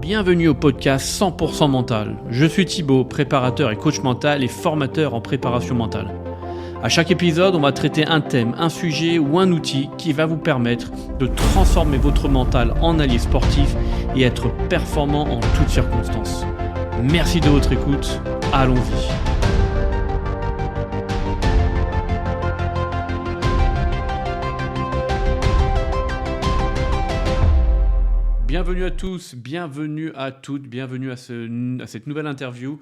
Bienvenue au podcast 100% mental. Je suis Thibaut, préparateur et coach mental et formateur en préparation mentale. À chaque épisode, on va traiter un thème, un sujet ou un outil qui va vous permettre de transformer votre mental en allié sportif et être performant en toutes circonstances. Merci de votre écoute. Allons-y. Bienvenue à tous, bienvenue à toutes, bienvenue à cette nouvelle interview.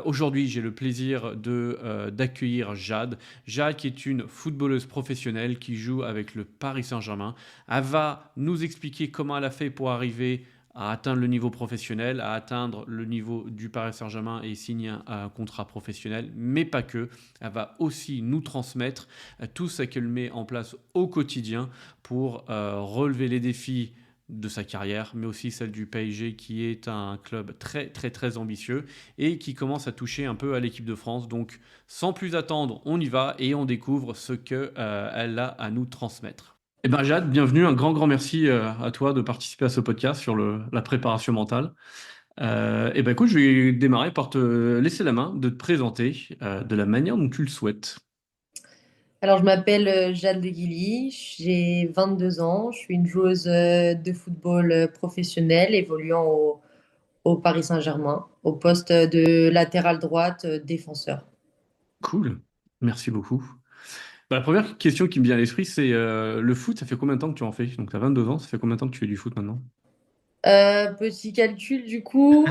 Aujourd'hui, j'ai le plaisir d'accueillir Jade. Jade qui est une footballeuse professionnelle qui joue avec le Paris Saint-Germain. Elle va nous expliquer comment elle a fait pour arriver à atteindre le niveau professionnel, à atteindre le niveau du Paris Saint-Germain et signer un contrat professionnel, mais pas que. Elle va aussi nous transmettre tout ce qu'elle met en place au quotidien pour relever les défis de sa carrière, mais aussi celle du PSG qui est un club très très très ambitieux et qui commence à toucher un peu à l'équipe de France. Donc sans plus attendre, on y va et on découvre ce qu'elle a à nous transmettre. Eh bien Jade, bienvenue, un grand merci à toi de participer à ce podcast sur la préparation mentale. Eh bien écoute, je vais démarrer par te laisser la main, de te présenter de la manière dont tu le souhaites. Alors, je m'appelle Jade de Guilly, j'ai 22 ans, je suis une joueuse de football professionnelle évoluant au Paris Saint-Germain, au poste de latéral droite défenseur. Cool, merci beaucoup. La première question qui me vient à l'esprit, c'est le foot, ça fait combien de temps que tu en fais? Donc tu as 22 ans, ça fait combien de temps que tu fais du foot maintenant? Petit calcul, du coup,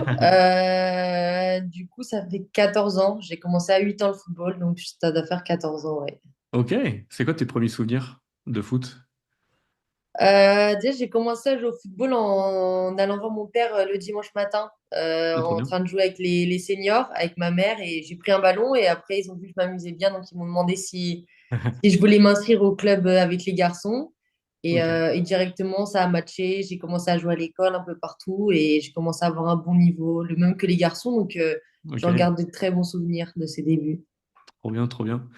ça fait 14 ans. J'ai commencé à 8 ans le football, donc ça doit faire 14 ans, ouais. Ok, c'est quoi tes premiers souvenirs de foot? Déjà, j'ai commencé à jouer au football en allant voir mon père le dimanche matin, Ah, trop en bien. train de jouer avec les seniors, avec ma mère, et j'ai pris un ballon, et après, ils ont vu que je m'amusais bien, donc ils m'ont demandé si je voulais m'inscrire au club avec les garçons. Ok, Et directement, ça a matché. J'ai commencé à jouer à l'école un peu partout, et j'ai commencé à avoir un bon niveau, le même que les garçons, donc j'en ok, garde de très bons souvenirs de ces débuts. trop bien, trop bien.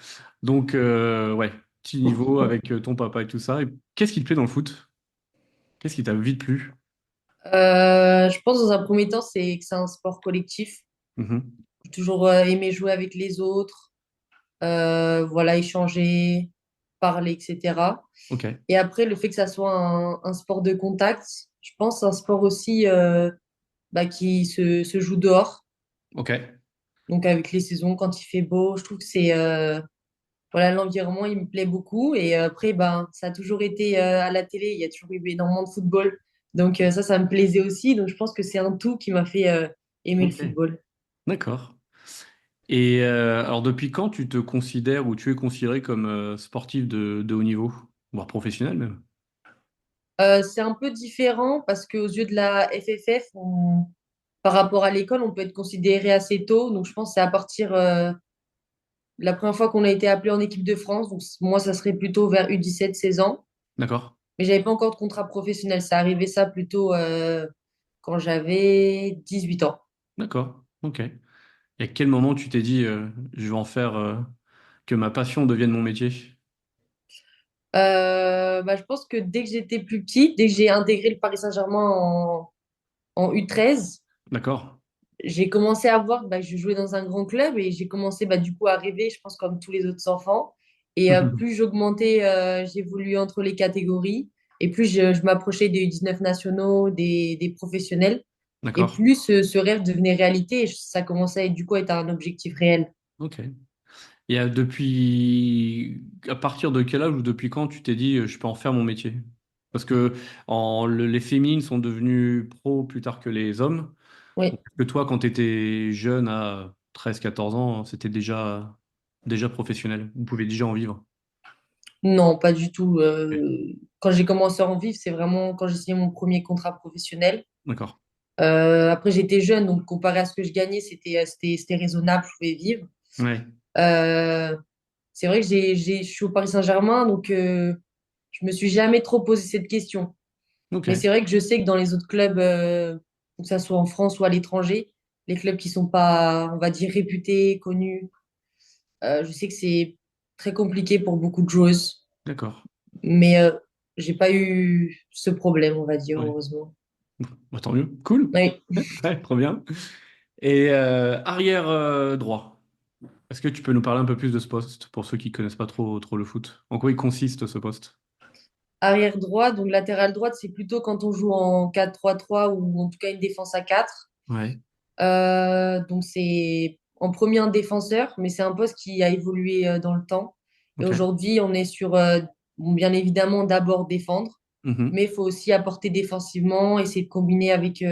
Donc, ouais, petit niveau avec ton papa et tout ça. Et qu'est-ce qui te plaît dans le foot? Qu'est-ce qui t'a vite plu? Je pense dans un premier temps, c'est que c'est un sport collectif. Mhm. J'ai toujours aimé jouer avec les autres. Voilà, échanger, parler, etc. Ok, Et après, le fait que ça soit un sport de contact, je pense un sport aussi qui se joue dehors. ok, Donc avec les saisons, quand il fait beau, je trouve que c'est voilà, l'environnement, il me plaît beaucoup. Et après, ben, ça a toujours été à la télé, il y a toujours eu énormément de football. Donc ça me plaisait aussi. Donc je pense que c'est un tout qui m'a fait aimer le ok, football. d'accord. Et alors, depuis quand tu te considères ou tu es considéré comme sportif de haut niveau, voire professionnel même? C'est un peu différent parce qu'aux yeux de la FFF, par rapport à l'école, on peut être considéré assez tôt. Donc, je pense que c'est à partir de la première fois qu'on a été appelé en équipe de France. Donc, moi, ça serait plutôt vers U17, 16 ans. D'accord, Mais j'avais pas encore de contrat professionnel. Ça arrivait ça plutôt quand j'avais 18 ans. d'accord, ok. Et à quel moment tu t'es dit, je vais en faire que ma passion devienne mon métier? Je pense que dès que j'étais plus petite, dès que j'ai intégré le Paris Saint-Germain en U13, D'accord. j'ai commencé à voir que je jouais dans un grand club et j'ai commencé du coup à rêver, je pense, comme tous les autres enfants. Et plus j'augmentais, j'évoluais entre les catégories et plus je m'approchais des U19 nationaux, des professionnels. Et D'accord. plus ce rêve devenait réalité et ça commençait du coup à être un objectif réel. Ok. Et à partir de quel âge ou depuis quand tu t'es dit, je peux en faire mon métier? Parce que les féminines sont devenues pro plus tard que les hommes. Oui, Est-ce que toi, quand tu étais jeune à 13 14 ans, c'était déjà professionnel? Vous pouvez déjà en vivre? non, pas du tout. Ok. Quand j'ai commencé à en vivre, c'est vraiment quand j'ai signé mon premier contrat professionnel. D'accord. Après, j'étais jeune, donc comparé à ce que je gagnais, c'était raisonnable, je pouvais vivre. Ouais. Euh, c'est vrai que je suis au Paris Saint-Germain, donc je me suis jamais trop posé cette question. Ok. Mais c'est vrai que je sais que dans les autres clubs, que ça soit en France ou à l'étranger, les clubs qui sont pas, on va dire, réputés, connus, je sais que c'est très compliqué pour beaucoup de joueuses. D'accord. Mais j'ai pas eu ce problème, on va dire, Ouais. heureusement. Bah, tant mieux. Cool. Oui. Ouais, trop bien. Et arrière droit. Est-ce que tu peux nous parler un peu plus de ce poste pour ceux qui connaissent pas trop le foot? En quoi il consiste ce poste? Arrière droit, donc latéral droite, c'est plutôt quand on joue en 4-3-3 ou en tout cas une défense à 4. Ouais. Donc c'est en premier un défenseur, mais c'est un poste qui a évolué dans le temps. Et Ok. aujourd'hui, on est sur, bon, bien évidemment, d'abord défendre, Mhm. mais il faut aussi apporter défensivement, essayer de combiner avec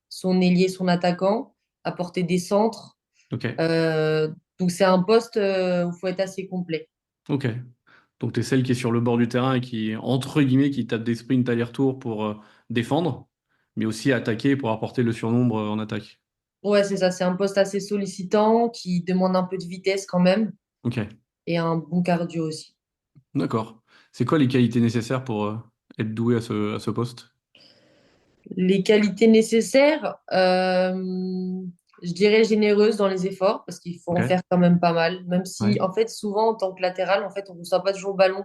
son ailier, son attaquant, apporter des centres. Ok. Euh, donc c'est un poste où il faut être assez complet. Ok. Donc tu es celle qui est sur le bord du terrain et qui, entre guillemets, qui tape des sprints aller-retour pour défendre, mais aussi attaquer pour apporter le surnombre en attaque. Ouais, c'est ça, c'est un poste assez sollicitant qui demande un peu de vitesse quand même Ok. et un bon cardio aussi. D'accord. C'est quoi les qualités nécessaires pour être doué à ce poste? Les qualités nécessaires, je dirais généreuse dans les efforts parce qu'il faut Ok. en faire quand même pas mal. Même si, Ouais. en fait, souvent en tant que latéral, en fait, on ne reçoit pas toujours le ballon.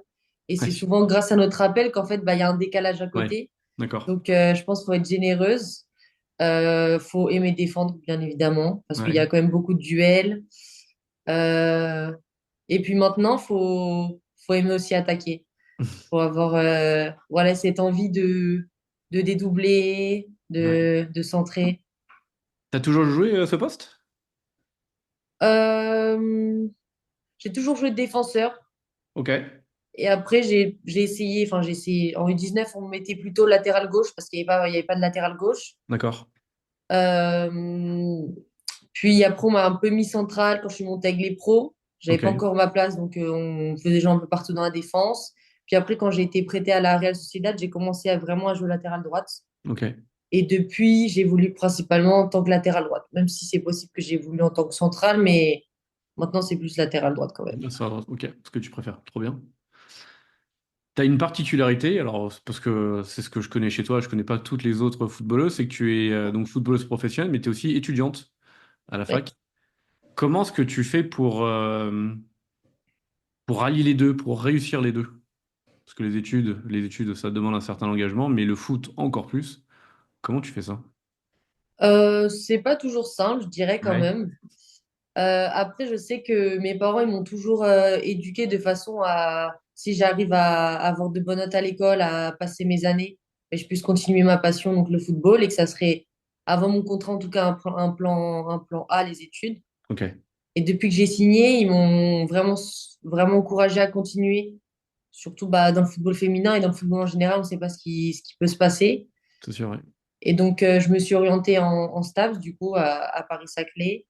Et Ouais. c'est souvent grâce à notre appel qu'en fait, bah, il y a un décalage à Ouais. côté. D'accord. Donc, je pense qu'il faut être généreuse. Faut aimer défendre, bien évidemment, parce qu'il y Ouais. a quand même beaucoup de duels. Euh, et puis maintenant, faut aimer aussi attaquer. Faut avoir voilà, cette envie de dédoubler, Ouais. de centrer. T'as toujours joué ce poste? Euh, j'ai toujours joué de défenseur. Ok. Et après, j'ai essayé. En U19, on me mettait plutôt latéral gauche parce qu'il y avait pas de latéral gauche. D'accord. Euh, puis après, on m'a un peu mis central quand je suis montée avec les pros. J'avais Ok. pas encore ma place, donc on faisait genre un peu partout dans la défense. Puis après, quand j'ai été prêtée à la Real Sociedad, j'ai commencé à vraiment jouer latéral droite. Ok. Et depuis, j'évolue principalement en tant que latéral droite, même si c'est possible que j'évolue en tant que central, mais maintenant c'est plus latéral droite quand même. Ça va. Ok. Ce que tu préfères. Trop bien. T'as une particularité, alors c'est parce que c'est ce que je connais chez toi, je connais pas toutes les autres footballeuses, c'est que tu es donc footballeuse professionnelle, mais tu es aussi étudiante à la Oui. fac. Comment est-ce que tu fais pour allier les deux, pour réussir les deux? Parce que les études, ça demande un certain engagement, mais le foot encore plus. Comment tu fais ça? C'est pas toujours simple, je dirais quand Ouais. même. Après, je sais que mes parents, ils m'ont toujours éduquée de façon à, si j'arrive à avoir de bonnes notes à l'école, à passer mes années, et je puisse continuer ma passion, donc le football, et que ça serait, avant mon contrat, en tout cas, un plan A, les études. Ok, Et depuis que j'ai signé, ils m'ont vraiment encouragé à continuer. Surtout bah, dans le football féminin et dans le football en général, on ne sait pas ce qui peut se passer. c'est sûr, ouais. Et donc, je me suis orientée en STAPS, du coup, à Paris-Saclay,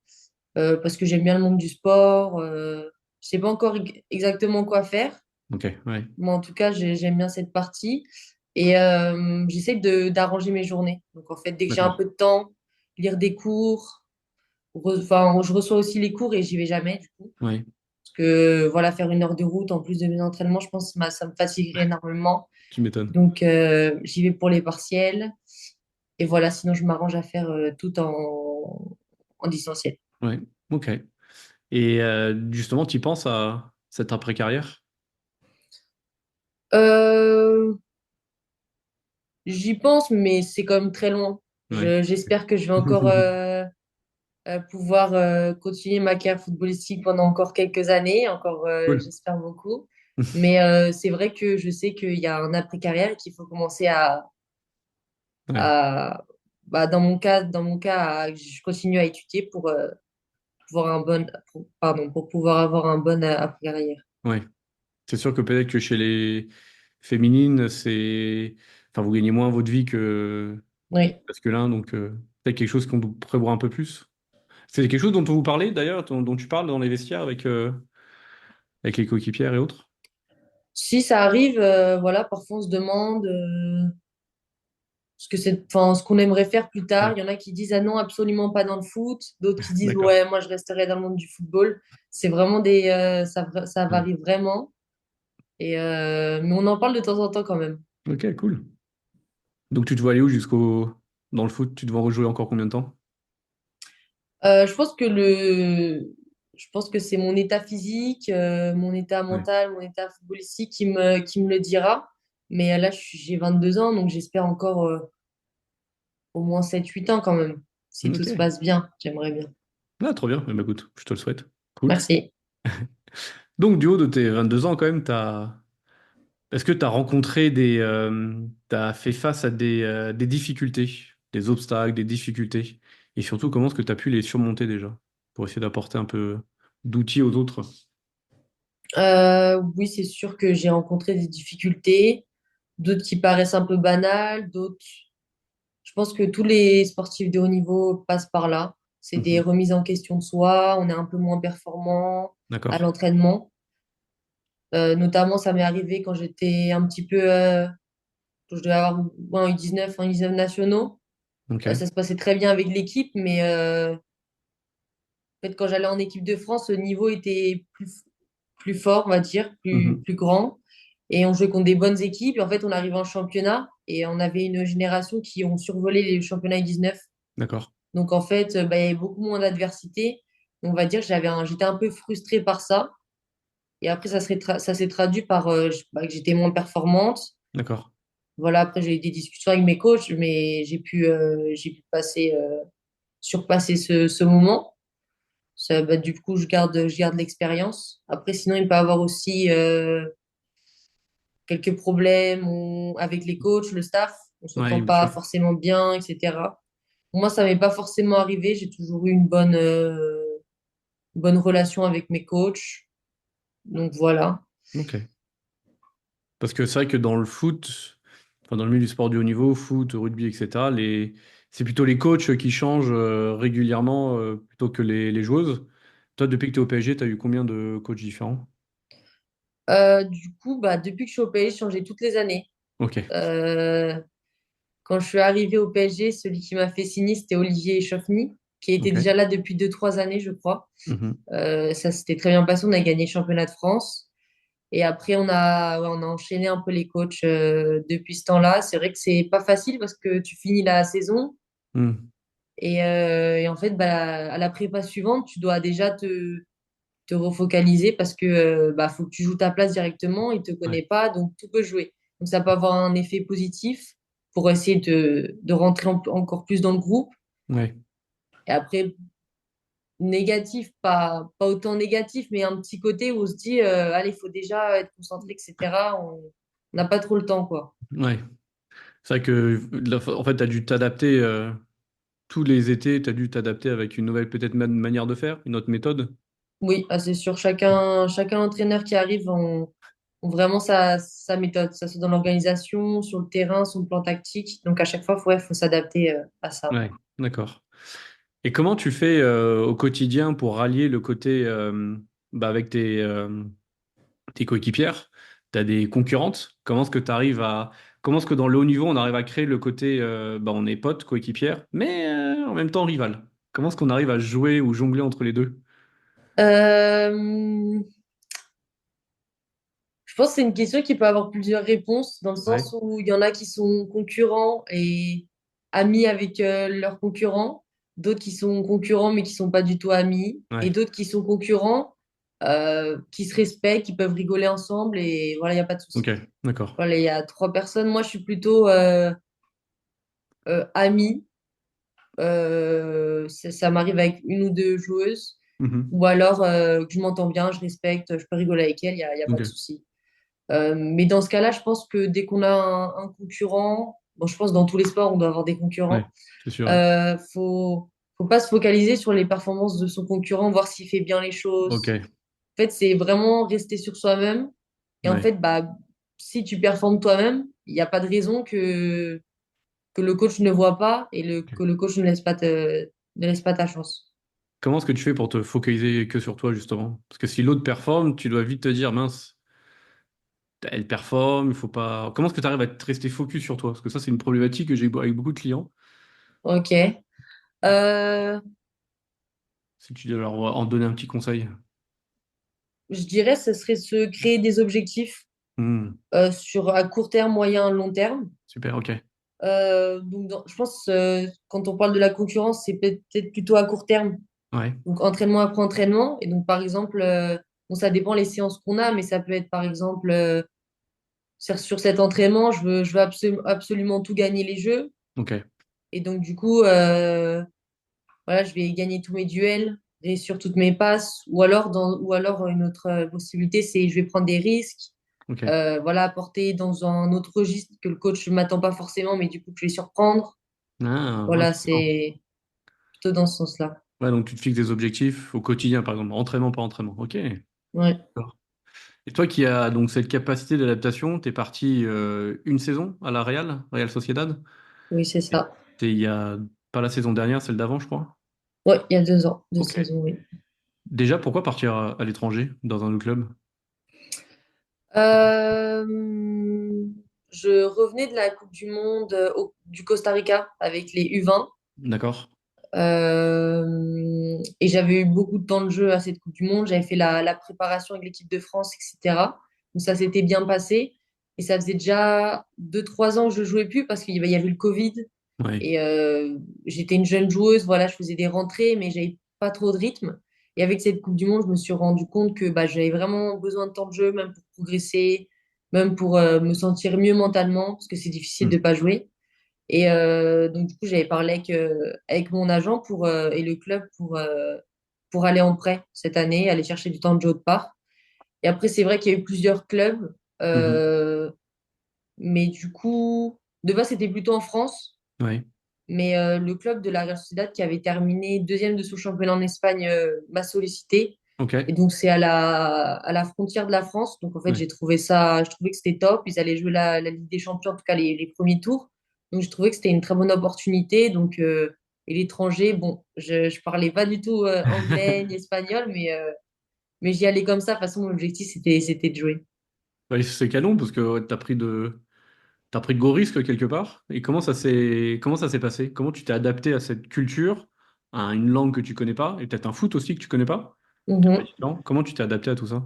parce que j'aime bien le monde du sport. Je sais pas encore exactement quoi faire, Ok, ouais. mais en tout cas, j'aime bien cette partie. Et j'essaie d'arranger mes journées. Donc, en fait, dès que j'ai un D'accord. peu de temps, lire des cours. Enfin, je reçois aussi les cours et j'y vais jamais, du coup. Ouais, Parce que voilà, faire 1 heure de route en plus de mes entraînements, je pense que ça me fatiguerait énormément. tu m'étonnes. Donc, j'y vais pour les partiels. Et voilà, sinon, je m'arrange à faire tout en distanciel. Ouais, ok. Et justement, tu penses à cette après-carrière? Euh, j'y pense, mais c'est quand même très loin. Ouais. J'espère que je vais encore pouvoir continuer ma carrière footballistique pendant encore quelques années, encore, Cool. j'espère beaucoup. Mais c'est vrai que je sais qu'il y a un après-carrière et qu'il faut commencer Ouais, à bah, dans mon cas, je continue à étudier pour pouvoir pour pouvoir avoir un bon après-carrière. ouais. C'est sûr que peut-être que chez les féminines, enfin, vous gagnez moins votre vie que Oui. masculin, donc peut-être quelque chose qu'on doit prévoir un peu plus. C'est quelque chose dont on vous parlait d'ailleurs, dont tu parles dans les vestiaires avec les coéquipières et autres? Si ça arrive, voilà, parfois on se demande enfin, ce qu'on aimerait faire plus tard. Ouais, Il y en a qui disent ah non, absolument pas dans le foot. D'autres qui disent d'accord. ouais, moi je resterai dans le monde du football. C'est vraiment ça Ouais. varie vraiment. Et mais on en parle de temps en temps quand même. Ok, cool. Donc tu te vois aller où dans le foot? Tu te vois rejouer encore combien de temps? Je pense que je pense que c'est mon état physique, mon état Ouais. mental, mon état footballistique qui me le dira. Mais là, j'ai 22 ans, donc j'espère encore au moins 7-8 ans quand même. Si tout Ok. se passe bien, j'aimerais bien. Ah, trop bien. Eh ben, écoute, je te le souhaite. Cool. Merci. Donc, du haut de tes 22 ans, quand même, est-ce que tu as rencontré t'as fait face à des difficultés, des obstacles, des difficultés? Et surtout, comment est-ce que tu as pu les surmonter déjà pour essayer d'apporter un peu d'outils aux autres? Oui, c'est sûr que j'ai rencontré des difficultés, d'autres qui paraissent un peu banales, d'autres. Je pense que tous les sportifs de haut niveau passent par là. C'est des Mhm. remises en question de soi, on est un peu moins performant à D'accord. l'entraînement. Notamment, ça m'est arrivé quand j'étais un petit peu, quand je devais avoir ouais, un U19 nationaux. Ok. Ça se passait très bien avec l'équipe, mais en fait, quand j'allais en équipe de France, le niveau était plus fort, on va dire, Mhm. plus grand. Et on jouait contre des bonnes équipes. Et en fait, on arrivait en championnat et on avait une génération qui ont survolé les championnats U19. D'accord. Donc, en fait, bah, il y avait beaucoup moins d'adversité. On va dire que j'étais un peu frustrée par ça. Et après, ça s'est traduit par bah, que j'étais moins performante. D'accord. Voilà, après, j'ai eu des discussions avec mes coachs, mais j'ai pu surpasser ce moment. Ça, bah, du coup, je garde l'expérience. Après, sinon, il peut y avoir aussi quelques problèmes avec les coachs, le staff. On Ouais, s'entend bien pas sûr. forcément bien, etc. Moi, ça m'est pas forcément arrivé. J'ai toujours eu bonne relation avec mes coachs. Donc voilà. Ok. Parce que c'est vrai que dans le foot, enfin dans le milieu du sport du haut niveau, foot, rugby, etc., c'est plutôt les coachs qui changent régulièrement plutôt que les joueuses. Toi, depuis que tu es au PSG, tu as eu combien de coachs différents? Du coup, bah, depuis que je suis au PSG, j'ai changé toutes les années. Ok, Euh, Quand je suis arrivée au PSG, celui qui m'a fait signer, c'était Olivier Chauffny, qui était ok. déjà là depuis 2-3 années, je crois. Mhm. Ça s'était très bien passé. On a gagné le championnat de France. Et après, ouais, on a enchaîné un peu les coachs depuis ce temps-là. C'est vrai que c'est pas facile parce que tu finis la saison Mhm. et en fait, bah, à la prépa suivante, tu dois déjà te refocaliser parce que bah, faut que tu joues ta place directement. Il te Ouais, connaît pas, donc tout peut jouer. Donc ça peut avoir un effet positif pour essayer de rentrer encore plus dans le groupe. ouais, Et après, négatif, pas autant négatif, mais un petit côté où on se dit, allez, il faut déjà être concentré, etc. On n'a pas trop le temps, quoi. ouais. C'est vrai que en fait, tu as dû t'adapter tous les étés, tu as dû t'adapter avec une nouvelle peut-être manière de faire, une autre méthode. Oui, ah, c'est sûr, chacun entraîneur qui arrive ont vraiment sa méthode, ça soit dans l'organisation, sur le terrain, son plan tactique. Donc à chaque fois, faut s'adapter à ça. Ouais, d'accord. Et comment tu fais au quotidien pour rallier le côté bah, avec tes coéquipières? Tu as des concurrentes? Comment est-ce que dans le haut niveau, on arrive à créer le côté bah, on est potes, coéquipières, mais en même temps rival? Comment est-ce qu'on arrive à jouer ou jongler entre les deux? Euh, je pense que c'est une question qui peut avoir plusieurs réponses, dans le Ouais, sens où il y en a qui sont concurrents et amis avec leurs concurrents, d'autres qui sont concurrents mais qui sont pas du tout amis, et ouais, d'autres qui sont concurrents, qui se respectent, qui peuvent rigoler ensemble, et voilà, il n'y a pas de ok, souci. d'accord. Voilà, il y a trois personnes. Moi, je suis plutôt amie. Ça m'arrive avec une ou deux joueuses, Mhm. ou alors que je m'entends bien, je respecte, je peux rigoler avec elles, il y a pas de Ok, souci. Mais dans ce cas-là, je pense que dès qu'on a un concurrent, bon, je pense que dans tous les sports, on doit avoir des ouais, concurrents, c'est sûr, ouais. faut pas se focaliser sur les performances de son concurrent, voir s'il fait bien les Ok, choses. En fait, c'est vraiment rester sur soi-même. Et en ouais. fait, bah, si tu performes toi-même, il n'y a pas de raison que le coach ne voit pas et que le coach ne laisse pas ta chance. Comment est-ce que tu fais pour te focaliser que sur toi, justement? Parce que si l'autre performe, tu dois vite te dire, mince, elle performe, il faut pas. Comment est-ce que tu arrives à te rester focus sur toi? Parce que ça, c'est une problématique que j'ai avec beaucoup de clients. Ok. Euh, Si tu dois leur en donner un petit conseil. je dirais, ce serait se créer des objectifs Hmm, à court terme, moyen, long terme. super, ok. Donc, je pense, quand on parle de la concurrence, c'est peut-être plutôt à court terme. Ouais, Donc, entraînement après entraînement. Et donc, par exemple, bon, ça dépend les séances qu'on a, mais ça peut être, par exemple, sur cet entraînement, je veux absolument tout gagner les jeux. ok. Et donc, du coup, voilà, je vais gagner tous mes duels, réussir toutes mes passes. Ou alors une autre possibilité, c'est je vais prendre des risques. Ok. Voilà, apporter dans un autre registre que le coach ne m'attend pas forcément, mais du coup, que je vais surprendre. Ah, Voilà, intéressant. c'est plutôt dans ce sens-là. Ouais, donc tu te fixes des objectifs au quotidien, par exemple, entraînement par entraînement. Ok. Ouais, D'accord. Et toi qui as donc cette capacité d'adaptation, t'es parti une saison à la Real Sociedad. oui, c'est Et ça. t'es il y a pas la saison dernière, celle d'avant, je crois. Ouais, il y a 2 ans, deux Ok. saisons, oui. Déjà, pourquoi partir à l'étranger dans un autre club? Euh, je revenais de la Coupe du Monde du Costa Rica avec les U20. D'accord. Et j'avais eu beaucoup de temps de jeu à cette Coupe du Monde. J'avais fait la préparation avec l'équipe de France, etc. Donc ça s'était bien passé. Et ça faisait déjà 2, 3 ans que je jouais plus parce qu'il y avait le Covid. Ouais. Et j'étais une jeune joueuse, voilà, je faisais des rentrées, mais j'avais pas trop de rythme. Et avec cette Coupe du Monde, je me suis rendu compte que bah, j'avais vraiment besoin de temps de jeu, même pour progresser, même pour me sentir mieux mentalement, parce que c'est difficile Hmm. de pas jouer. Et donc, du coup, j'avais parlé avec mon agent et le club pour aller en prêt cette année, aller chercher du temps de jeu autre part. Et après, c'est vrai qu'il y a eu plusieurs clubs, Mhm. mais du coup, de base, c'était plutôt en France. Ouais. Mais le club de la Real Sociedad qui avait terminé deuxième de son championnat en Espagne m'a sollicité. Ok. Et donc, c'est à la frontière de la France. Donc, en fait, Ouais. je trouvais que c'était top. Ils allaient jouer la Ligue des Champions, en tout cas les premiers tours. Donc, je trouvais que c'était une très bonne opportunité. Donc, et l'étranger, bon, je parlais pas du tout anglais ni espagnol, mais j'y allais comme ça. De toute façon, mon objectif, c'était de jouer. Ouais, c'est canon parce que ouais, t'as pris de gros risques quelque part. Et comment ça s'est passé? Comment tu t'es adapté à cette culture, à une langue que tu connais pas, et peut-être un foot aussi que tu connais pas? Qui est un peu Mhm. différent. Comment tu t'es adapté à tout ça?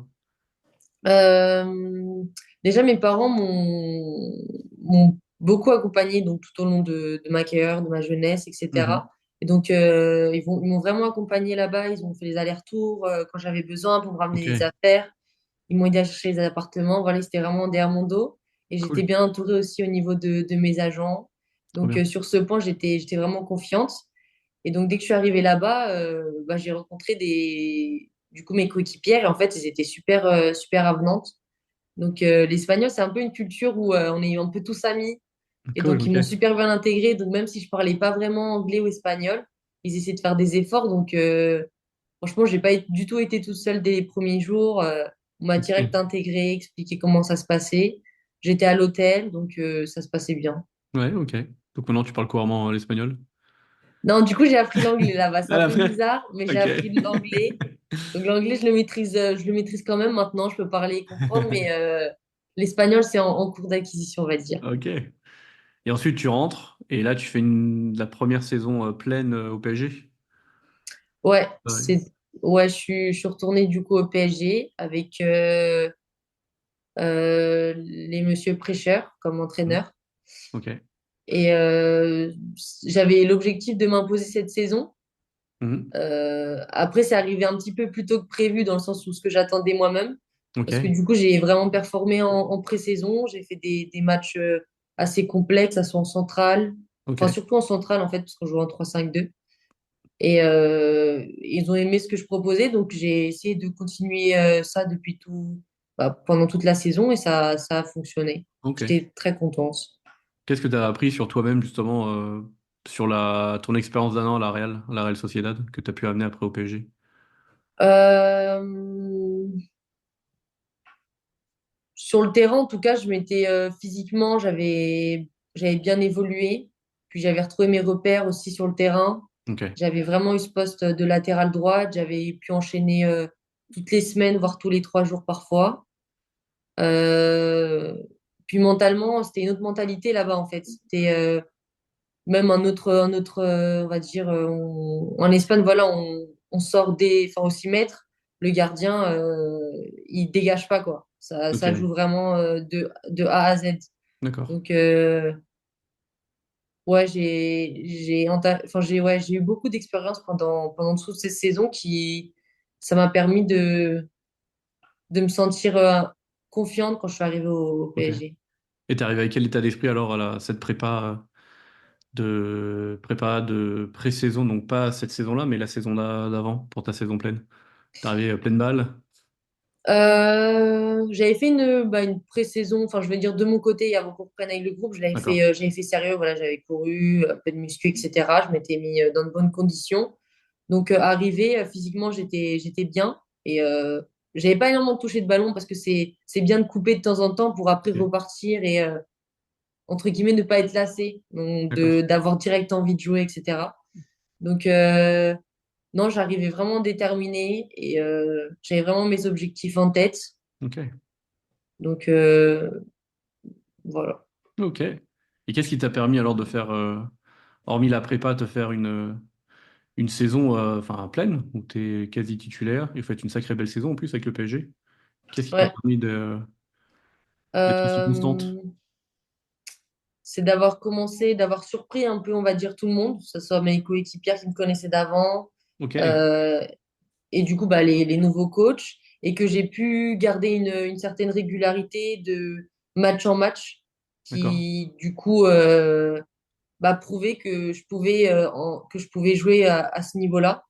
Euh, déjà, mes parents m'ont beaucoup accompagnée donc, tout au long de ma carrière, de ma jeunesse, Mhm. etc. Et donc, ils m'ont vraiment accompagnée là-bas. Ils ont fait les allers-retours quand j'avais besoin pour me ramener des Ok. affaires. Ils m'ont aidé à chercher les appartements. Voilà, c'était vraiment derrière mon dos. Et j'étais Cool. bien entourée aussi au niveau de mes agents. Trop Donc, bien. sur ce point, j'étais vraiment confiante. Et donc, dès que je suis arrivée là-bas, bah, j'ai rencontré du coup, mes coéquipières. Et en fait, elles étaient super, super avenantes. Donc, l'espagnol, c'est un peu une culture où on est un peu tous amis. Et Cool, donc, ils ok. m'ont super bien intégré. Donc, même si je parlais pas vraiment anglais ou espagnol, ils essaient de faire des efforts. Donc, franchement, j'ai pas du tout été toute seule dès les premiers jours. On m'a direct Ok. intégré, expliqué comment ça se passait. J'étais à l'hôtel, donc ça se passait bien. Ouais, ok. Donc maintenant tu parles couramment l'espagnol? Non, du coup, j'ai appris l'anglais là-bas. C'est Ah, un la peu vraie? bizarre, mais j'ai Ok. appris l'anglais. Donc, l'anglais, je le maîtrise quand même maintenant. Je peux parler et comprendre, mais l'espagnol, c'est en cours d'acquisition, on va dire. Ok. Et ensuite tu rentres, et là tu fais la première saison pleine au PSG? Ouais, Ouais. je suis retournée du coup au PSG avec les monsieur prêcheurs comme Mhm. entraîneur. Ok. Et j'avais l'objectif de m'imposer cette saison. Mhm. Après, c'est arrivé un petit peu plus tôt que prévu dans le sens où ce que j'attendais moi-même. Parce que Ok. du coup, j'ai vraiment performé en pré-saison. J'ai fait des matchs assez complexes, que ce soit en centrale. Enfin, Ok. surtout en centrale, en fait, parce qu'on joue en 3-5-2. Et ils ont aimé ce que je proposais, donc j'ai essayé de continuer ça bah, pendant toute la saison et ça a fonctionné. Ok. J'étais très contente. Qu'est-ce que tu as appris sur toi-même, justement, sur ton expérience d'un an à la Real Sociedad, que tu as pu amener après au PSG? Euh, Sur le terrain, en tout cas, physiquement, j'avais bien évolué. Puis j'avais retrouvé mes repères aussi sur le terrain. Ok. J'avais vraiment eu ce poste de latéral droite. J'avais pu enchaîner toutes les semaines, voire tous les 3 jours parfois. Euh, Puis mentalement, c'était une autre mentalité là-bas en fait. C'était même un autre, on va dire, en Espagne, voilà, on sort enfin, au 6 mètres, le gardien, il dégage pas quoi. Ça Ok. joue vraiment de A à Z. D'accord. Donc, ouais, j'ai eu beaucoup d'expérience pendant toutes ces saisons ça m'a permis de me sentir confiante quand je suis arrivée au Ok. PSG. Et t'es arrivé avec quel état d'esprit alors cette prépa? de prépa, de pré-saison, donc pas cette saison-là, mais la saison d'avant, pour ta saison pleine? T'es arrivé pleine balle? J'avais fait une pré-saison, enfin je veux dire de mon côté, avant qu'on reprenne avec le groupe, D'accord. j'avais fait sérieux, voilà, j'avais couru, un peu de muscu, etc. Je m'étais mis dans de bonnes conditions. Donc arrivé, physiquement, j'étais bien. Et j'avais pas énormément touché de ballon parce que c'est bien de couper de temps en temps pour après Ok. repartir et entre guillemets ne pas être lassé, donc D'accord. d'avoir direct envie de jouer, etc. Donc non, j'arrivais vraiment déterminée et j'avais vraiment mes objectifs en tête. Ok. Donc voilà. Ok. Et qu'est-ce qui t'a permis alors de faire, hormis la prépa, de faire une saison enfin, pleine, où tu es quasi titulaire, et vous faites une sacrée belle saison en plus avec le PSG? Qu'est-ce qui t'a Ouais. permis d'être aussi constante? Euh, c'est d'avoir commencé, d'avoir surpris un peu, on va dire, tout le monde, que ce soit mes coéquipiers qui me connaissaient d'avant, Ok. euh, et du coup, bah, les nouveaux coachs, et que j'ai pu garder une certaine régularité de match en match, D'accord. qui, du coup, bah, prouvait que je pouvais jouer à ce niveau-là.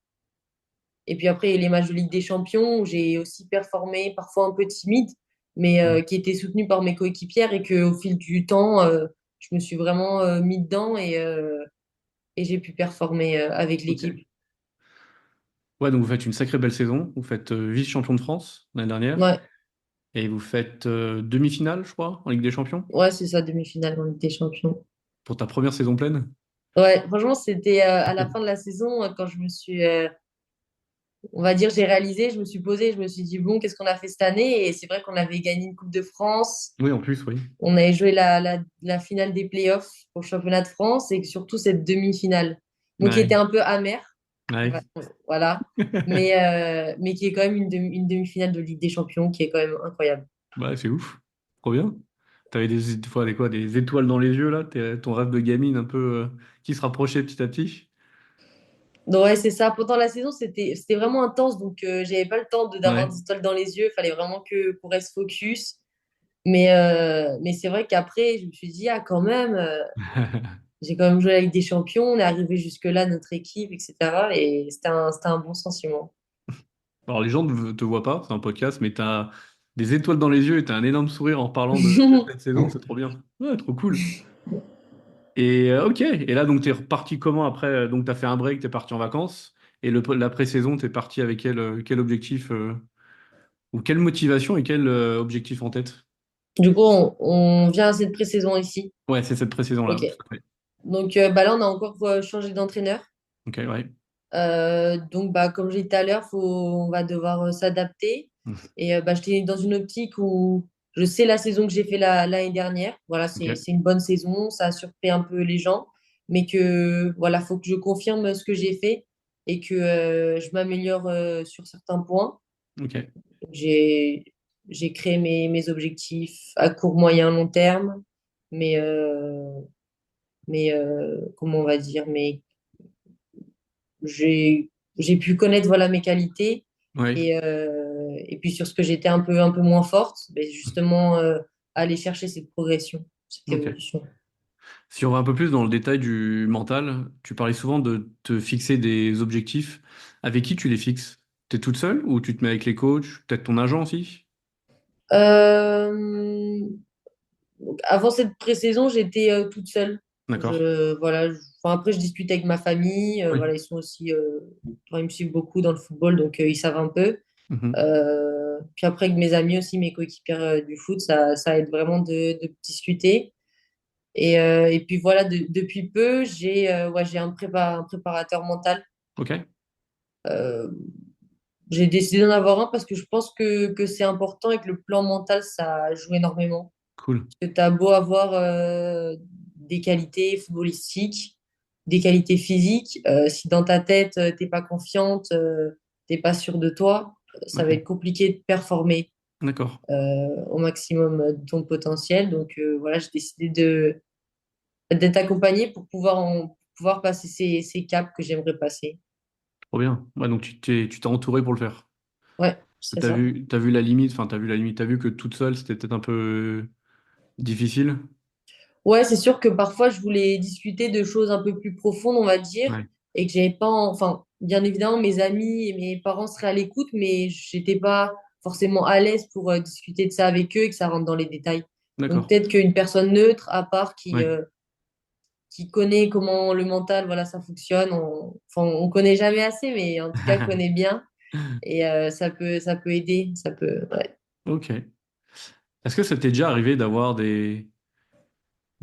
Et puis après, les matchs de Ligue des Champions, où j'ai aussi performé, parfois un peu timide, mais qui était soutenu par mes coéquipières et qu'au fil du temps, je me suis vraiment mis dedans et j'ai pu performer avec Ok. l'équipe. Ouais, donc vous faites une sacrée belle saison. Vous faites vice-champion de France l'année dernière. Ouais, Et vous faites demi-finale, je crois, en Ligue des Champions, ouais, c'est ça, demi-finale en Ligue des Champions. pour ta première saison pleine. Ouais, franchement, c'était à la fin de la saison, quand on va dire, j'ai réalisé, je me suis posée, je me suis dit, bon, qu'est-ce qu'on a fait cette année? Et c'est vrai qu'on avait gagné une Coupe de France. Oui, en plus, oui. On avait joué la finale des playoffs pour le championnat de France et surtout cette demi-finale. Donc, qui était Ouais. un peu amère, Ouais. voilà, mais qui est quand même une demi-finale de Ligue des Champions qui est quand même incroyable. Bah, c'est ouf. Trop bien. T'avais des fois quoi, des étoiles dans les yeux, là, ton rêve de gamine un peu qui se rapprochait petit à petit. Donc, ouais, c'est ça. Pendant la saison, c'était vraiment intense. Donc, j'avais pas le temps d'avoir Ouais. des étoiles dans les yeux. Il fallait vraiment qu'on reste focus. Mais c'est vrai qu'après, je me suis dit, ah, quand même, j'ai quand même joué avec des champions. On est arrivé jusque-là, notre équipe, etc. Et c'était un bon sentiment. Alors, les gens ne te voient pas, c'est un podcast, mais t'as des étoiles dans les yeux et t'as un énorme sourire en parlant de cette saison, c'est trop bien. Ouais, trop cool. Et ok, et là, donc, t'es reparti comment après? Donc, t'as fait un break, t'es parti en vacances. Et la pré-saison, t'es parti avec quel objectif ou quelle motivation et quel objectif en tête? Du coup, on vient à cette pré-saison ici. Ouais, c'est cette pré-saison-là. Ok. Tout à fait. Donc bah là, on a encore changé d'entraîneur. Ok, ouais. Donc, bah, comme j'ai dit tout à l'heure, on va devoir s'adapter. Et bah, j'étais dans une optique où je sais la saison que j'ai fait l'année dernière. Voilà, Ok, c'est une bonne saison. Ça a surpris un peu les gens. Mais que voilà, faut que je confirme ce que j'ai fait et que je m'améliore sur certains points. ok, J'ai, j'ai créé mes objectifs à court, moyen, long terme. Mais, comment on va dire, j'ai pu connaître voilà mes qualités ouais, et puis sur ce que j'étais un peu moins forte, ben justement aller chercher cette progression, cette ok. évolution. Si on va un peu plus dans le détail du mental, tu parlais souvent de te fixer des objectifs. Avec qui tu les fixes? T'es toute seule ou tu te mets avec les coachs, peut-être ton agent aussi? Euh, donc, avant cette pré-saison, j'étais toute seule. D'accord. Enfin, après, je discute avec ma famille. Oui. Voilà, ils sont aussi, enfin, ils me suivent beaucoup dans le football, donc ils savent un peu. Mhm. Puis après, avec mes amis aussi, mes coéquipiers du foot, ça aide vraiment de discuter. Et puis voilà, depuis peu, j'ai un préparateur mental. Ok, Euh, j'ai décidé d'en avoir un parce que je pense que c'est important et que le plan mental, ça joue énormément. cool. Parce que tu as beau avoir des qualités footballistiques, des qualités physiques, si dans ta tête, t'es pas confiante, t'es pas sûr de toi, ça va Ok, être compliqué de performer d'accord. au maximum de ton potentiel. Donc voilà, j'ai décidé d'être accompagnée pour pouvoir passer ces caps que j'aimerais passer. Trop bien. Ouais, donc tu t'es entouré pour le faire. Ouais, Parce que c'est ça. t'as vu la limite, enfin, t'as vu la limite, t'as vu que toute seule, c'était peut-être un peu difficile. Ouais, c'est sûr que parfois je voulais discuter de choses un peu plus profondes, on va dire, Ouais, et que j'avais pas, enfin, bien évidemment, mes amis et mes parents seraient à l'écoute, mais j'étais pas forcément à l'aise pour discuter de ça avec eux et que ça rentre dans les détails. Donc d'accord. peut-être qu'une personne neutre, à part, Ouais. qui connaît comment le mental, voilà, ça fonctionne, enfin, on connaît jamais assez, mais en tout cas connaît bien, et ça peut aider, ça peut, ouais. Ok. Est-ce que ça t'est déjà arrivé d'avoir des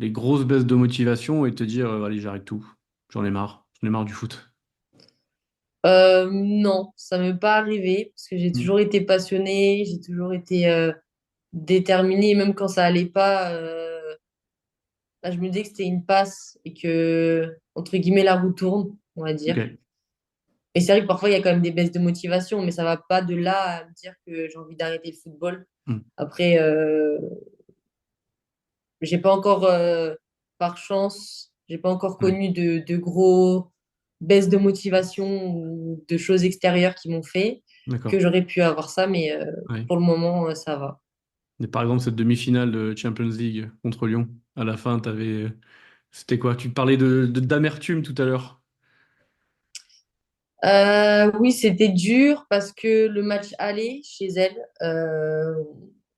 grosses baisses de motivation et te dire, allez, j'arrête tout, j'en ai marre du foot. Non, ça m'est pas arrivé parce que j'ai Hmm. toujours été passionnée, j'ai toujours été déterminée, et même quand ça allait pas, bah, je me disais que c'était une passe et que, entre guillemets, la roue tourne, on va dire. Ok. Et c'est vrai que parfois il y a quand même des baisses de motivation, mais ça va pas de là à me dire que j'ai envie d'arrêter le football. Hmm. Après, j'ai pas encore, par chance, j'ai pas encore Ouais. connu de gros baisses de motivation ou de choses extérieures qui m'ont fait que D'accord. j'aurais pu avoir ça, mais Ouais. pour le moment, ça va. Et par exemple, cette demi-finale de Champions League contre Lyon, à la fin, c'était quoi? Tu parlais d'amertume tout à l'heure. Oui, c'était dur parce que le match aller chez elle,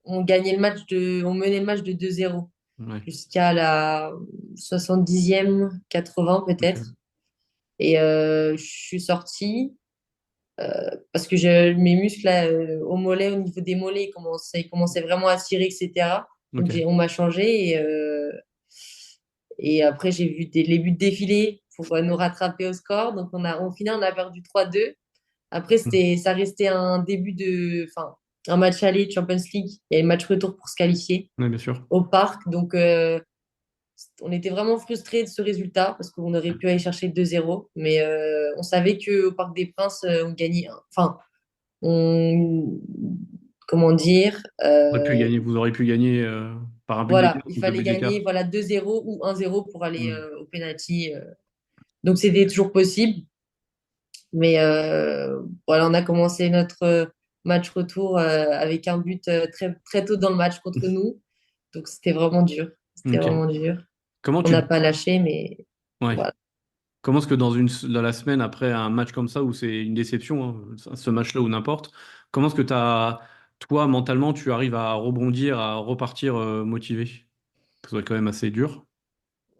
on gagnait le match on menait le match de 2-0 Ouais. jusqu'à la 70e, 80 peut-être. Ok. Et je suis sortie parce que mes muscles là, au mollet, au niveau des mollets, ils commençaient vraiment à tirer, etc. Donc Ok. on m'a changé et après j'ai vu les buts défiler pour nous rattraper au score. Donc au final, on a perdu 3-2. Après, Hmm. ça restait un début enfin, un match aller de Champions League. Il y a un match retour pour se qualifier Ouais, bien sûr. au parc. Donc, on était vraiment frustrés de ce résultat parce qu'on aurait pu aller chercher 2-0. Mais on savait qu'au Parc des Princes, on gagnait. Enfin, on, comment dire, Vous auriez pu gagner par un but d'écart voilà, il ou deux fallait buts gagner d'écart. voilà, 2-0 ou 1-0 pour aller Hmm. au penalty. Donc, c'était toujours possible. Mais voilà, on a commencé notre match retour avec un but très, très tôt dans le match contre nous. Donc c'était vraiment dur. C'était Ok. vraiment dur. Comment On n'a tu... pas lâché, mais Ouais. voilà. Comment est-ce que dans la semaine après un match comme ça où c'est une déception, hein, ce match-là ou n'importe, comment est-ce que toi, mentalement, tu arrives à rebondir, à repartir motivé? Ça doit être quand même assez dur.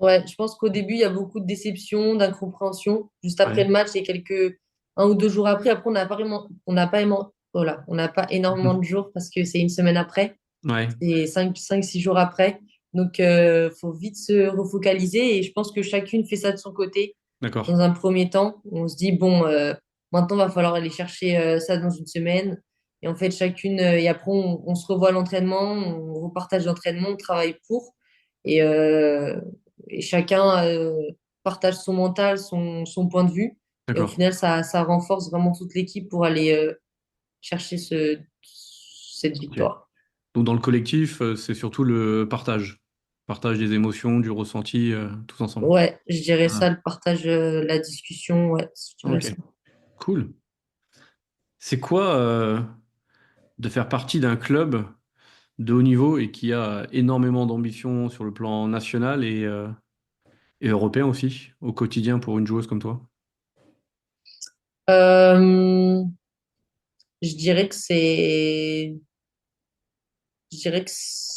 Ouais, je pense qu'au début, il y a beaucoup de déception, d'incompréhension. Juste après Ouais. le match et un ou deux jours après, on n'a pas énormément de jours parce que c'est une semaine après. Ouais, C'est 6 jours après. Donc, faut vite se refocaliser et je pense que chacune fait ça de son côté. d'accord. Dans un premier temps, on se dit, bon, maintenant, va falloir aller chercher ça dans une semaine. Et en fait, et après, on se revoit à l'entraînement, on repartage l'entraînement, on travaille pour. Et, euh, et chacun partage son mental, son point de vue. Et au D'accord. final, ça renforce vraiment toute l'équipe pour aller chercher cette Ok. victoire. Donc dans le collectif, c'est surtout le partage. Partage des émotions, du ressenti, tous ensemble. Ouais, je dirais Ah, ça, le partage, la discussion, ouais, je dirais ok, ça. cool. C'est quoi de faire partie d'un club de haut niveau et qui a énormément d'ambition sur le plan national et européen aussi, au quotidien pour une joueuse comme toi? Euh, je dirais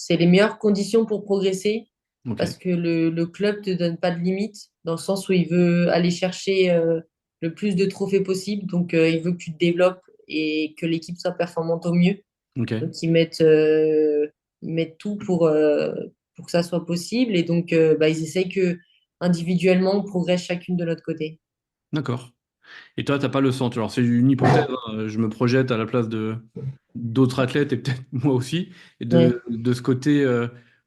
les meilleures conditions pour progresser Ok, parce que le club te donne pas de limite dans le sens où il veut aller chercher le plus de trophées possible. Donc, il veut que tu te développes et que l'équipe soit performante au mieux. ok, Donc, ils mettent tout pour que ça soit possible. Et donc, bah, ils essayent que individuellement, on progresse chacune de notre côté. d'accord. Et toi, t'as pas le centre. Alors, c'est une hypothèse, hein, je me projette à la place de d'autres athlètes et peut-être moi aussi, et Ouais. de ce côté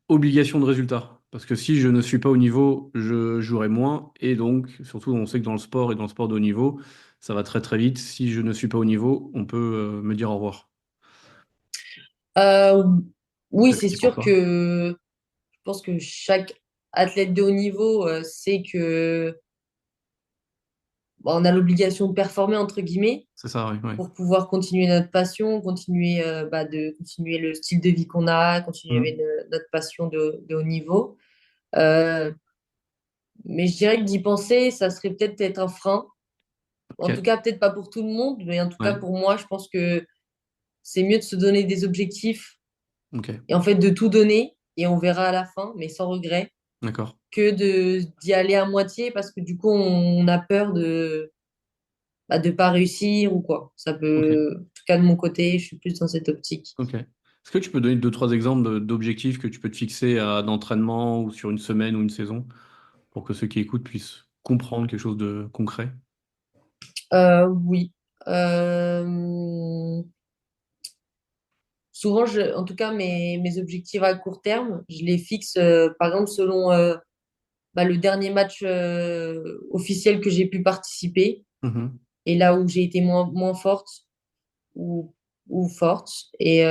obligation de résultat. Parce que si je ne suis pas au niveau, je jouerai moins. Et donc, surtout, on sait que dans le sport et dans le sport de haut niveau, ça va très très vite. Si je ne suis pas au niveau, on peut me dire au revoir. Euh, oui, Qu'est-ce que c'est tu penses sûr pas? que je pense que chaque athlète de haut niveau sait que bah, on a l'obligation de performer, entre guillemets, C'est ça, oui. Ouais. pour pouvoir continuer notre passion, continuer le style de vie qu'on a, continuer Mhm. notre passion de haut niveau. Euh, mais je dirais que d'y penser, ça serait peut-être être un frein. En tout Ok. cas, peut-être pas pour tout le monde, mais en tout cas Ouais. pour moi, je pense que c'est mieux de se donner des objectifs Ok. et en fait de tout donner et on verra à la fin, mais sans regret, D'accord. que de d'y aller à moitié parce que du coup on a peur de pas réussir ou quoi. Ça Ok. peut, en tout cas de mon côté, je suis plus dans cette optique. Ok. Est-ce que tu peux donner deux, trois exemples d'objectifs que tu peux te fixer à d'entraînement ou sur une semaine ou une saison pour que ceux qui écoutent puissent comprendre quelque chose de concret? Oui. Euh, Souvent, en tout cas, mes objectifs à court terme, je les fixe, par exemple, selon le dernier match officiel que j'ai pu participer Mhm. et là où j'ai été moins forte ou, ou forte. Et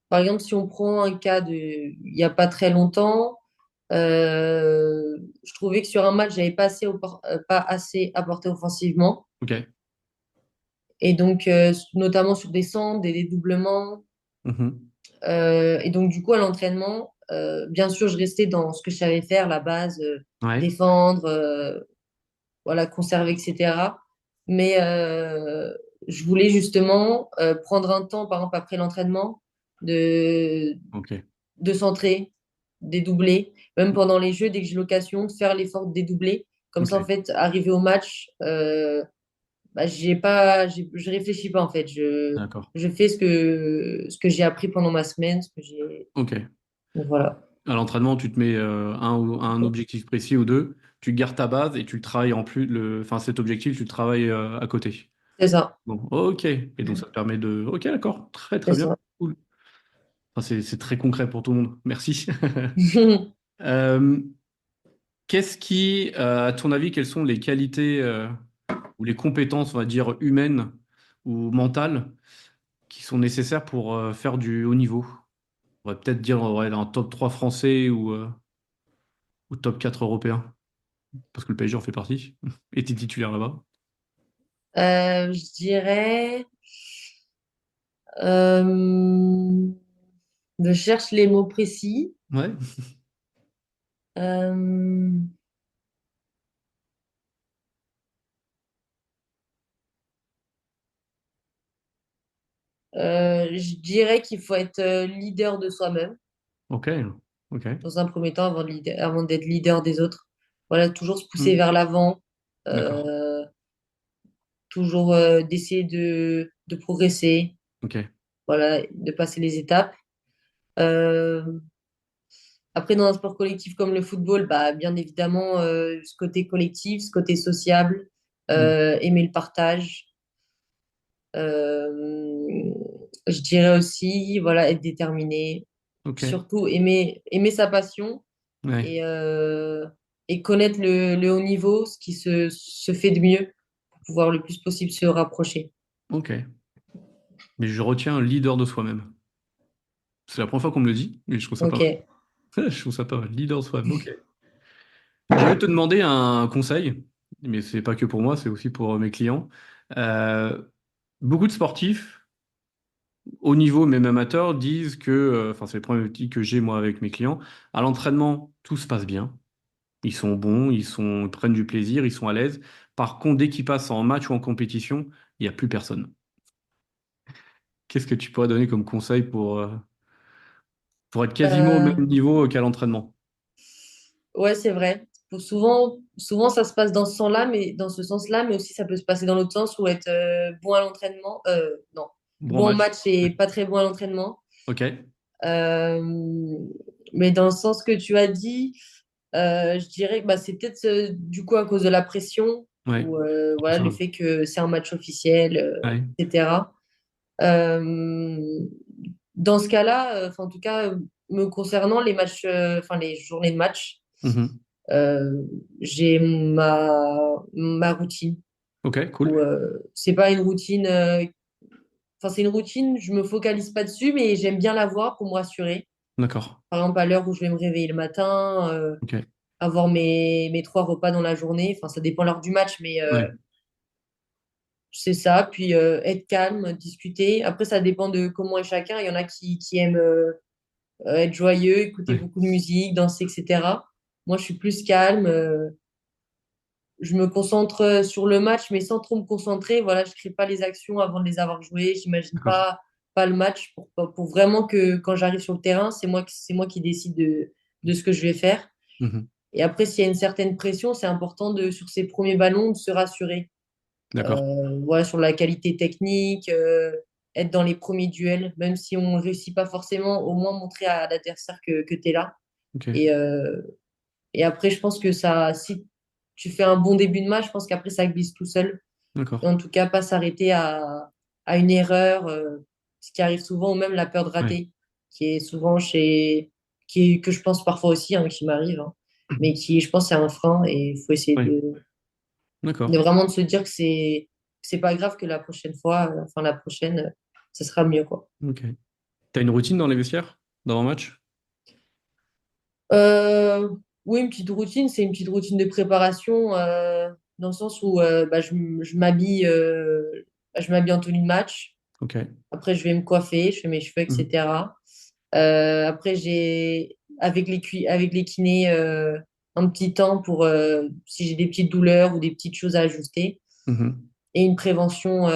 par exemple, si on prend un cas il n'y a pas très longtemps, je trouvais que sur un match, j'avais pas assez apporté offensivement. Ok. Et donc, notamment sur des centres, des dédoublements. Mhm. Et donc, du coup, à l'entraînement, bien sûr, je restais dans ce que je savais faire, la base, Ouais. défendre, voilà, conserver, etc. Mais je voulais justement prendre un temps, par exemple, après l'entraînement, de, Ok. de centrer, dédoubler, même pendant les jeux, dès que j'ai l'occasion, de faire l'effort de dédoubler. Comme Ok. ça, en fait, arrivé au match, j'ai pas, je réfléchis pas, en fait. D'accord. Je fais ce que j'ai appris pendant ma semaine, ce que j'ai. Ok. Donc, voilà, À l'entraînement, tu te mets un objectif précis ou deux, tu gardes ta base et tu le travailles en plus, enfin cet objectif, tu le travailles à côté. c'est ça, Bon, ok. Et donc ça te permet de. Ok, d'accord. Très c'est très bien. ça. Cool. Enfin, c'est très concret pour tout le monde. Merci. Euh, qu'est-ce qui, à ton avis, quelles sont les qualités ou les compétences, on va dire, humaines ou mentales qui sont nécessaires pour faire du haut niveau? On va peut-être dire ouais, un top 3 français ou top 4 européen, parce que le PSG en fait partie, était titulaire là-bas. Je dirais, euh, je cherche les mots précis. Ouais, Euh, je dirais qu'il faut être leader de soi-même, ok, ok. dans un premier temps, avant d'être leader des autres. Voilà, toujours se pousser Hmm, vers l'avant, d'accord, euh, toujours d'essayer de progresser, ok. voilà, de passer les étapes. Euh, Après, dans un sport collectif comme le football, bah, bien évidemment, ce côté collectif, ce côté sociable, Hmm, aimer le partage. Euh, je dirais aussi, voilà, être déterminé, ok, surtout aimer sa passion ouais, et, et connaître le haut niveau, ce qui se fait de mieux pour pouvoir le plus possible se rapprocher. ok. Mais je retiens un leader de soi-même. C'est la première fois qu'on me le dit, mais je trouve ça pas mal. Ok. Je trouve ça pas mal. Leader de soi-même, ok. J'aimerais te demander un conseil, mais c'est pas que pour moi, c'est aussi pour mes clients. Euh, beaucoup de sportifs, haut niveau, même amateurs, disent que, enfin, c'est le problématique que j'ai moi avec mes clients, à l'entraînement, tout se passe bien. Ils sont bons, ils prennent du plaisir, ils sont à l'aise. Par contre, dès qu'ils passent en match ou en compétition, il n'y a plus personne. Qu'est-ce que tu pourrais donner comme conseil pour être quasiment au Euh, même niveau qu'à l'entraînement? ouais, c'est vrai. Souvent, ça se passe dans ce sens-là, mais dans ce sens-là, mais aussi ça peut se passer dans l'autre sens où être bon à l'entraînement, non, Bon bon au match. match et pas très bon à l'entraînement. Ok. Euh, mais dans le sens que tu as dit, je dirais que bah, c'est peut-être du coup à cause de la pression Ouais. ou C'est voilà, ça. le fait que c'est un match officiel, Ouais. etc. Euh, Dans ce cas-là, en tout cas, me concernant les matchs, enfin les journées de match, Mhm. euh, j'ai ma routine Ok, où cool. c'est pas une routine, enfin c'est une routine, je me focalise pas dessus, mais j'aime bien l'avoir pour me rassurer. D'accord. Par exemple, à l'heure où je vais me réveiller le matin, Ok. avoir mes trois repas dans la journée, enfin ça dépend l'heure du match, mais Ouais. c'est ça. Puis être calme, discuter. Après, ça dépend de comment est chacun. Il y en a qui aiment être joyeux, écouter Ouais. beaucoup de musique, danser, etc. Moi, je suis plus calme. Je me concentre sur le match, mais sans trop me concentrer. Voilà, je crée pas les actions avant de les avoir jouées. J'imagine D'accord. pas le match pour vraiment que quand j'arrive sur le terrain, c'est moi qui décide de ce que je vais faire. Mhm. Et après, s'il y a une certaine pression, c'est important sur ces premiers ballons de se rassurer. D'accord. Voilà, sur la qualité technique, être dans les premiers duels, même si on ne réussit pas forcément, au moins montrer à l'adversaire que tu es là. Ok. Et, euh, et après, je pense que ça, si tu fais un bon début de match, je pense qu'après, ça glisse tout seul. Et D'accord. en tout cas, pas s'arrêter à une erreur, ce qui arrive souvent, ou même la peur de Ouais. rater, qui est souvent que je pense parfois aussi, hein, qui m'arrive, hein, mais qui, je pense, c'est un frein et il faut essayer Ouais. de D'accord. vraiment de se dire que c'est pas grave que la prochaine fois, enfin la prochaine, ça sera mieux, quoi. Ok. T'as une routine dans les vestiaires, dans un match? Euh, oui, une petite routine, c'est une petite routine de préparation dans le sens où bah, je m'habille en tenue de match. Ok. Après, je vais me coiffer, je fais mes cheveux, Mhm. etc. Après, j'ai avec les kinés un petit temps pour si j'ai des petites douleurs ou des petites choses à ajuster Mhm. et une prévention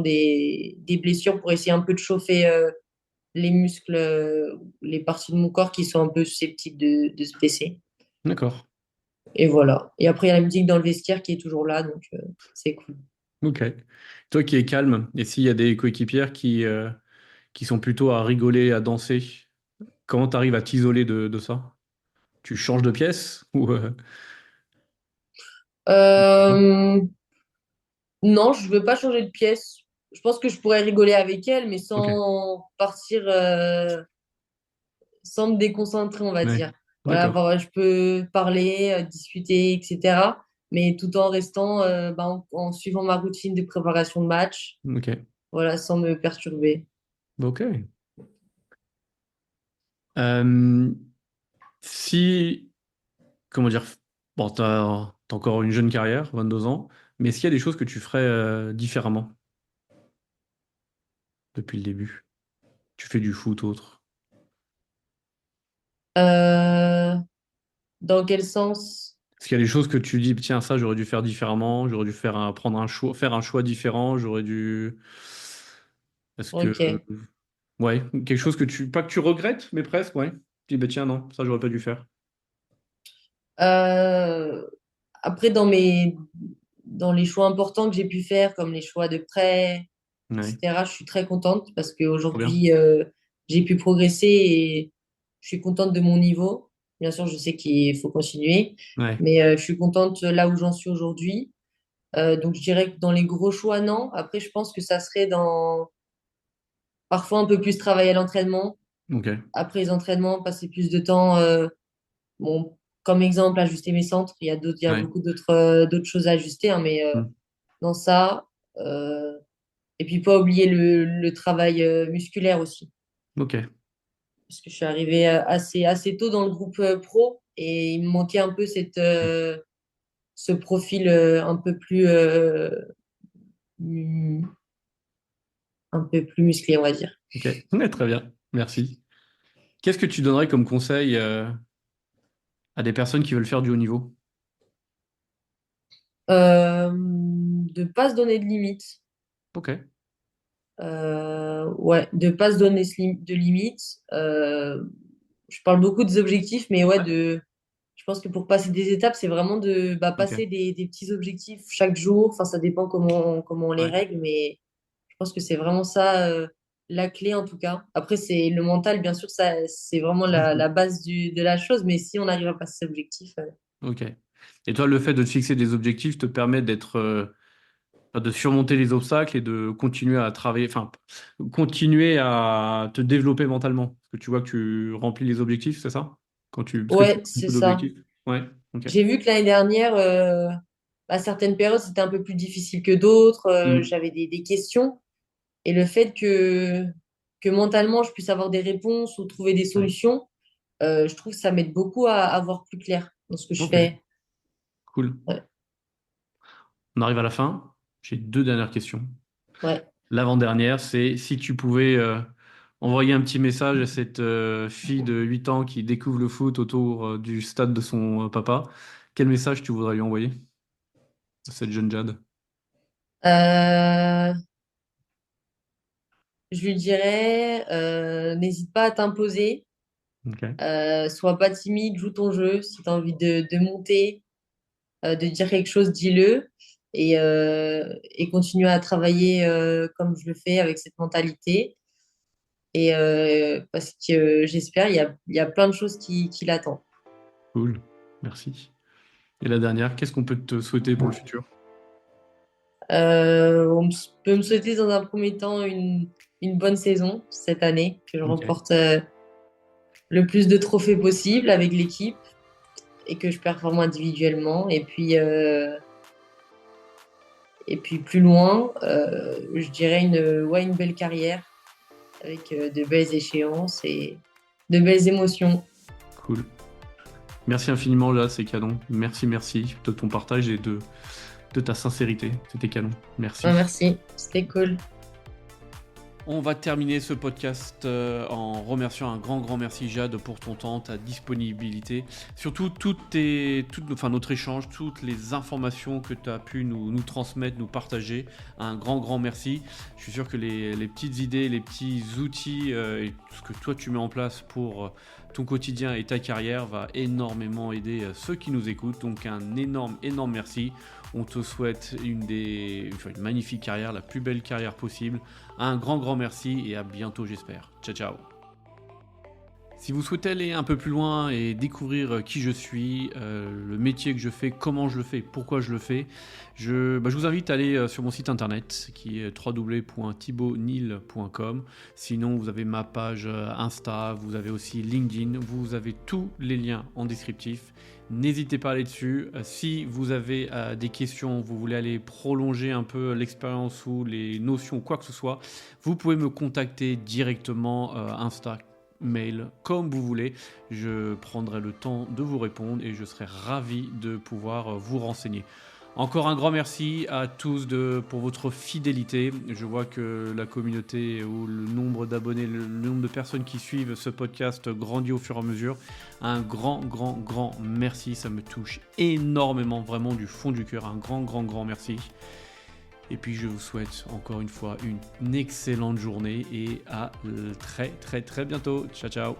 des blessures pour essayer un peu de chauffer les muscles, les parties de mon corps qui sont un peu susceptibles de se blesser. D'accord. Et voilà. Et après, il y a la musique dans le vestiaire qui est toujours là, donc c'est cool. Ok. Toi qui es calme, et s'il y a des coéquipières qui sont plutôt à rigoler, à danser, comment tu arrives à t'isoler de ça? Tu changes de pièce ou non. Euh, non, je veux pas changer de pièce. Je pense que je pourrais rigoler avec elle, mais Ok. sans partir, sans me déconcentrer, on va Ouais. dire. Voilà, D'accord. je peux parler, discuter, etc. Mais tout en restant, en suivant ma routine de préparation de match, Ok. voilà, sans me perturber. Ok. Euh, si, comment dire, bon, t'as encore une jeune carrière, 22 ans, mais est-ce qu'il y a des choses que tu ferais différemment depuis le début? Tu fais du foot, autre. Euh, dans quel sens? Est-ce qu'il y a des choses que tu dis, tiens, ça, j'aurais dû faire différemment, j'aurais dû prendre un choix, faire un choix différent, j'aurais dû. Est-ce que. Ok. Ouais, quelque chose que tu. Pas que tu regrettes, mais presque, ouais. Tu dis, bah tiens, non, ça, j'aurais pas dû faire. Euh, après, dans les choix importants que j'ai pu faire, comme les choix de prêt, Ouais, etc., je suis très contente parce trop bien. qu'aujourd'hui, j'ai pu progresser et je suis contente de mon niveau. Bien sûr, je sais qu'il faut continuer, Ouais, mais je suis contente là où j'en suis aujourd'hui. Donc, je dirais que dans les gros choix, non. Après, je pense que ça serait dans parfois un peu plus travailler à l'entraînement. ok. Après les entraînements, passer plus de temps. Bon, comme exemple, ajuster mes centres. Il y a Ouais. beaucoup d'autres choses à ajuster, hein, mais Hmm. dans ça. Et puis, pas oublier le travail musculaire aussi. Ok. Parce que je suis arrivée assez tôt dans le groupe pro et il me manquait un peu ce profil mm, un peu plus musclé, on va dire. Ok. Ouais, très bien. Merci. Qu'est-ce que tu donnerais comme conseil à des personnes qui veulent faire du haut niveau? De pas se donner de limites. Ok. Ouais, de pas se donner de limites. Je parle beaucoup des objectifs, mais ouais, Ouais. je pense que pour passer des étapes, c'est vraiment de Ok. passer des petits objectifs chaque jour. Enfin, ça dépend comment on les Ouais. règle, mais je pense que c'est vraiment ça, la clé en tout cas. Après, c'est le mental, bien sûr, ça, c'est vraiment la base de la chose, mais si on arrive à passer ces objectifs, Ok. Et toi, le fait de te fixer des objectifs te permet de surmonter les obstacles et de continuer à travailler, enfin, continuer à te développer mentalement. Parce que tu vois que tu remplis les objectifs, c'est ça? Parce que tu ouais, as c'est beaucoup ça. d'objectifs. Ouais. Ok. J'ai vu que l'année dernière, à certaines périodes, c'était un peu plus difficile que d'autres. Hmm. J'avais des questions. Et le fait que mentalement, je puisse avoir des réponses ou trouver des Ouais. solutions, je trouve que ça m'aide beaucoup à voir plus clair dans ce que je Ok. fais. Cool. Ouais. On arrive à la fin. J'ai deux dernières questions. Ouais. L'avant-dernière, c'est si tu pouvais envoyer un petit message à cette fille de 8 ans qui découvre le foot autour du stade de son papa. Quel message tu voudrais lui envoyer à cette jeune Jade? Euh, je lui dirais, n'hésite pas à t'imposer, Ok, sois pas timide, joue ton jeu. Si tu as envie de monter, de dire quelque chose, dis-le. Et continue à travailler comme je le fais avec cette mentalité. Parce que j'espère, il y a plein de choses qui l'attendent. cool, merci. Et la dernière, qu'est-ce qu'on peut te souhaiter pour le futur? Peut me souhaiter dans un premier temps une bonne saison cette année, que je Ok, remporte le plus de trophées possible avec l'équipe et que je performe individuellement. Et puis plus loin, je dirais ouais, une belle carrière avec de belles échéances et de belles émotions. cool. Merci infiniment, là, c'est canon. Merci, merci de ton partage et de ta sincérité. C'était canon. Ouais, Merci. merci, c'était cool. On va terminer ce podcast en remerciant un grand merci Jade pour ton temps, ta disponibilité, surtout enfin, notre échange, toutes les informations que tu as pu nous transmettre, nous partager. Un grand merci. Je suis sûr que les petites idées, les petits outils et tout ce que toi tu mets en place pour ton quotidien et ta carrière va énormément aider ceux qui nous écoutent. Donc un énorme merci. On te souhaite une magnifique carrière, la plus belle carrière possible. Un grand merci et à bientôt j'espère. Ciao ciao. Si vous souhaitez aller un peu plus loin et découvrir qui je suis, le métier que je fais, comment je le fais, pourquoi je le fais, je vous invite à aller sur mon site internet qui est www.thibautnil.com. Sinon, vous avez ma page Insta, vous avez aussi LinkedIn, vous avez tous les liens en descriptif. N'hésitez pas à aller dessus. Si vous avez des questions, vous voulez aller prolonger un peu l'expérience ou les notions ou quoi que ce soit, vous pouvez me contacter directement Insta, mail, comme vous voulez. Je prendrai le temps de vous répondre et je serai ravi de pouvoir vous renseigner. Encore un grand merci à tous pour votre fidélité. Je vois que la communauté ou le nombre d'abonnés, le nombre de personnes qui suivent ce podcast grandit au fur et à mesure. Un grand merci. Ça me touche énormément, vraiment du fond du cœur. Un grand merci. Et puis je vous souhaite encore une fois une excellente journée et à très bientôt. Ciao ciao.